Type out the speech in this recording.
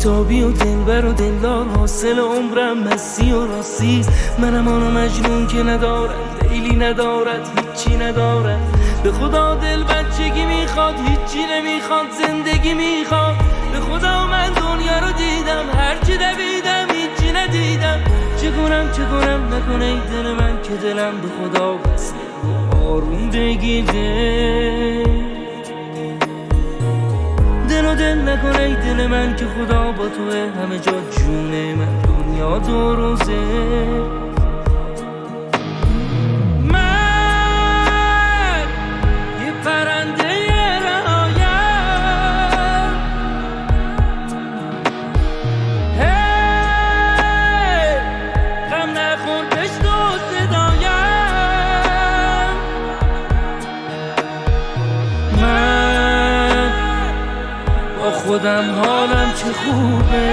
بیتابی و دلبر و دلدار، حاصل عمرم مستی و راستی. منم آنو مجنون که ندارد لیلی، ندارد هیچی ندارد. به خدا دل بچگی میخواد، هیچی نمیخواد، زندگی میخواد. به خدا من دنیا رو دیدم، هرچی دویدم هیچی ندیدم. چه کنم نکنه ای دل من که دلم به خدا بسته و آروم بگیره. دل نکنه ای دل من که خدا با توه، همه جا جونه من، دنیا دو روزه. من یه پرنده رهایم، هی غم نخور بشنو صدایم. من با خودم حالم چه خوبه،